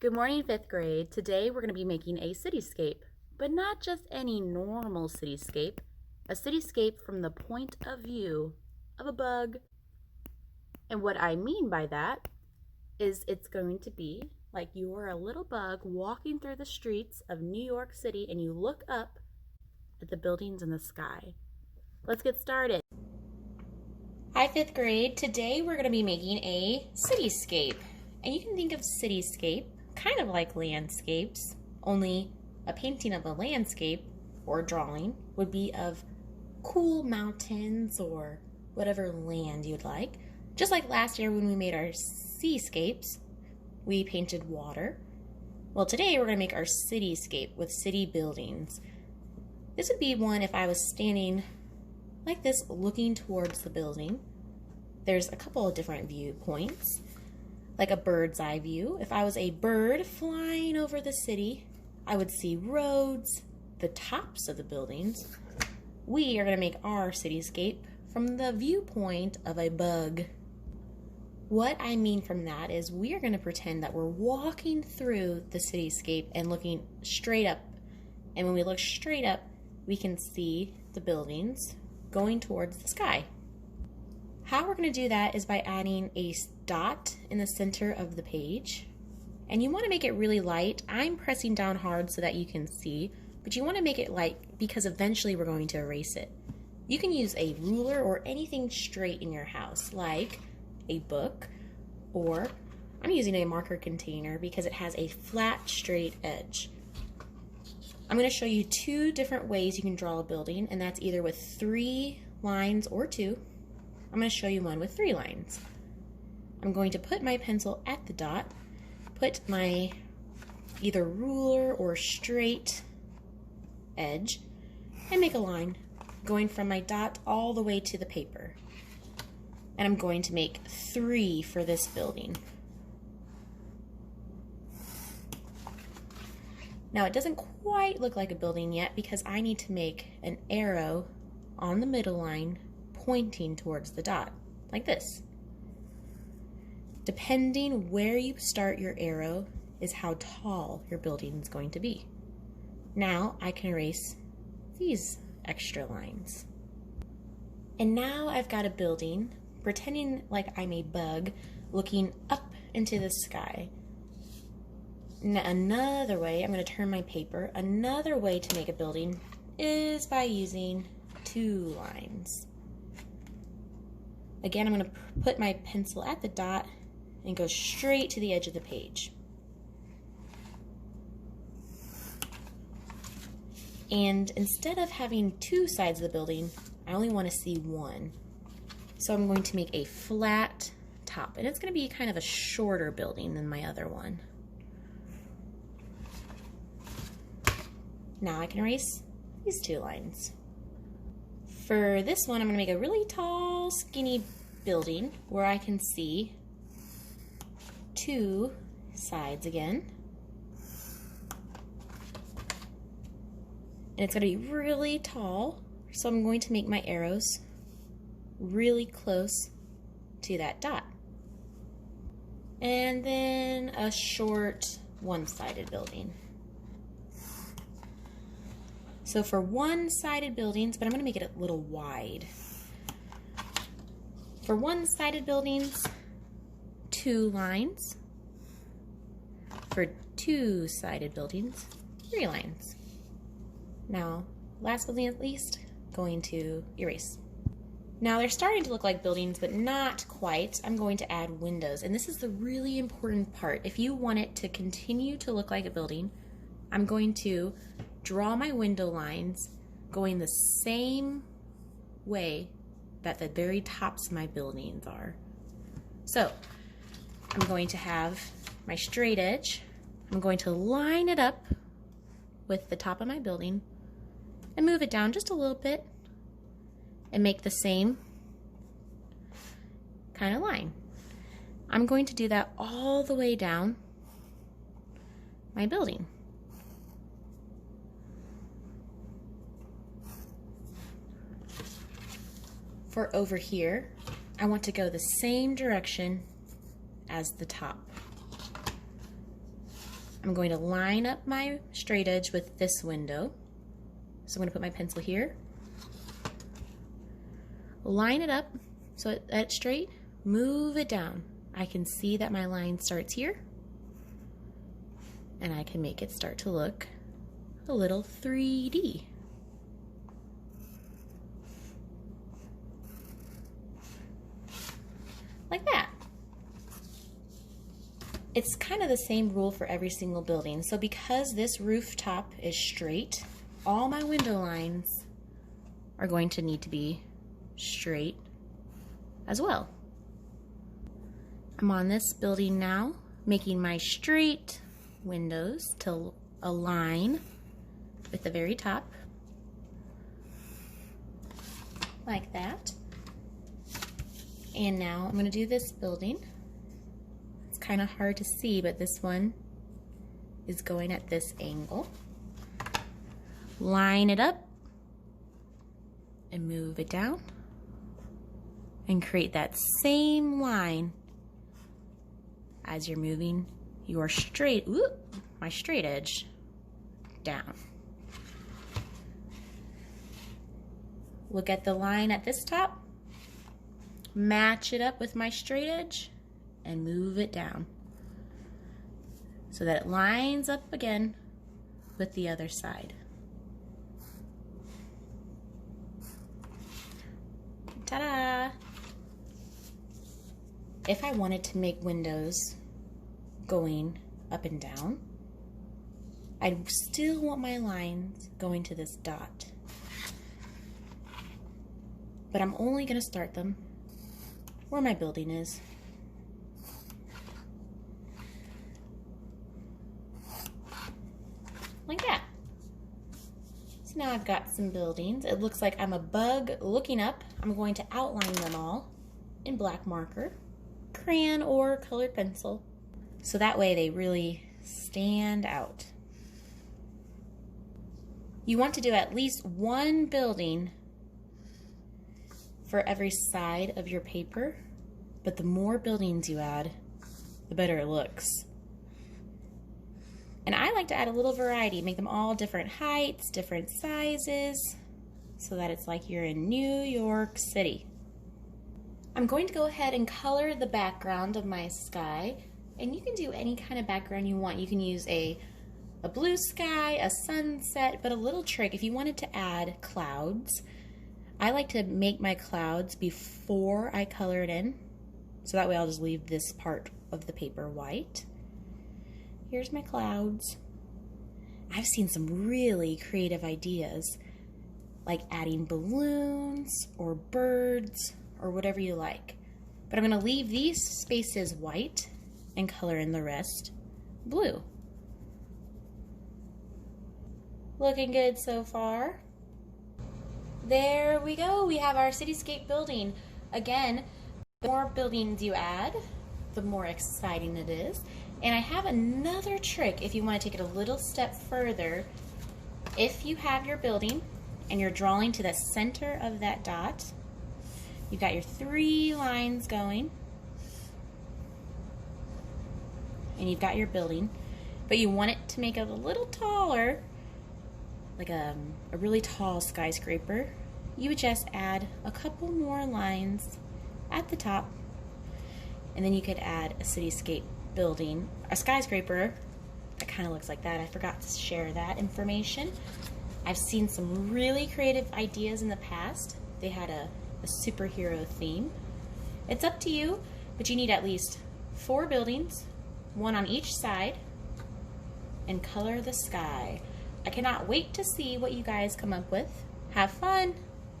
Good morning, fifth grade. Today we're going to be making a cityscape, but not just any normal cityscape, a cityscape from the point of view of a bug. And what I mean by that is it's going to be like you're a little bug walking through the streets of New York City and you look up at the buildings in the sky. Let's get started. Hi, fifth grade. Today we're going to be making a cityscape. And you can think of cityscape kind of like landscapes, only a painting of a landscape or drawing would be of cool mountains or whatever land you'd like. Just like last year when we made our seascapes, we painted water. Well, today we're going to make our cityscape with city buildings. This would be one if I was standing like this looking towards the building. There's a couple of different viewpoints, like a bird's eye view. If I was a bird flying over the city, I would see roads, the tops of the buildings. We are going to make our cityscape from the viewpoint of a bug. What I mean from that is we are going to pretend that we're walking through the cityscape and looking straight up. And when we look straight up, we can see the buildings going towards the sky. How we're going to do that is by adding a dot in the center of the page. And you want to make it really light. I'm pressing down hard so that you can see, but you want to make it light because eventually we're going to erase it. You can use a ruler or anything straight in your house, like a book, or I'm using a marker container because it has a flat, straight edge. I'm going to show you two different ways you can draw a building, and that's either with 3 lines or 2. I'm going to show you one with 3 lines. I'm going to put my pencil at the dot, put my either ruler or straight edge, and make a line going from my dot all the way to the paper. And I'm going to make 3 for this building. Now it doesn't quite look like a building yet because I need to make an arrow on the middle line pointing towards the dot, like this. Depending where you start your arrow is how tall your building is going to be. Now I can erase these extra lines. And now I've got a building pretending like I'm a bug looking up into the sky. Now, another way, I'm going to turn my paper, another way to make a building is by using 2 lines. Again, I'm going to put my pencil at the dot and go straight to the edge of the page. And instead of having 2 sides of the building, I only want to see one. So I'm going to make a flat top, and it's going to be kind of a shorter building than my other one. Now I can erase these 2 lines. For this one, I'm going to make a really tall, skinny building where I can see 2 sides again. And it's going to be really tall, so I'm going to make my arrows really close to that dot. And then a short, one-sided building. So for one-sided buildings, but I'm going to make it a little wide. For one-sided buildings, 2 lines. For 2-sided buildings, 3 lines. Now, last but not least, going to erase. Now they're starting to look like buildings, but not quite. I'm going to add windows, and this is the really important part. If you want it to continue to look like a building, I'm going to draw my window lines going the same way that the very tops of my buildings are. So I'm going to have my straight edge. I'm going to line it up with the top of my building and move it down just a little bit and make the same kind of line. I'm going to do that all the way down my building. For over here, I want to go the same direction as the top. I'm going to line up my straight edge with this window. So I'm going to put my pencil here. Line it up so that's straight, move it down. I can see that my line starts here, and I can make it start to look a little 3D. Like that. It's kind of the same rule for every single building. So because this rooftop is straight, all my window lines are going to need to be straight as well. I'm on this building now, making my straight windows to align with the very top, like that. And now I'm going to do this building. It's kind of hard to see, but this one is going at this angle. Line it up and move it down and create that same line as you're moving your straight, my straight edge down. Look at the line at this top, match it up with my straight edge and move it down so that it lines up again with the other side. Ta-da! If I wanted to make windows going up and down, I'd still want my lines going to this dot. But I'm only going to start them where my building is. Like that. So now I've got some buildings. It looks like I'm a bug looking up. I'm going to outline them all in black marker, crayon, or colored pencil, so that way they really stand out. You want to do at least one building for every side of your paper, but the more buildings you add, the better it looks. And I like to add a little variety, make them all different heights, different sizes, so that it's like you're in New York City. I'm going to go ahead and color the background of my sky, and you can do any kind of background you want. You can use a blue sky, a sunset, but a little trick, if you wanted to add clouds, I like to make my clouds before I color it in, so that way I'll just leave this part of the paper white. Here's my clouds. I've seen some really creative ideas, like adding balloons or birds or whatever you like. But I'm going to leave these spaces white and color in the rest blue. Looking good so far. There we go. We have our cityscape building. Again, the more buildings you add, the more exciting it is. And I have another trick if you want to take it a little step further. If you have your building and you're drawing to the center of that dot, you've got your 3 lines going, and you've got your building, but you want it to make it a little taller, like a really tall skyscraper, you would just add a couple more lines at the top, and then you could add a cityscape building, a skyscraper that kind of looks like that. I forgot to share that information. I've seen some really creative ideas in the past. They had a superhero theme. It's up to you, but you need at least 4 buildings, 1 on each side, and color the sky. I cannot wait to see what you guys come up with. Have fun!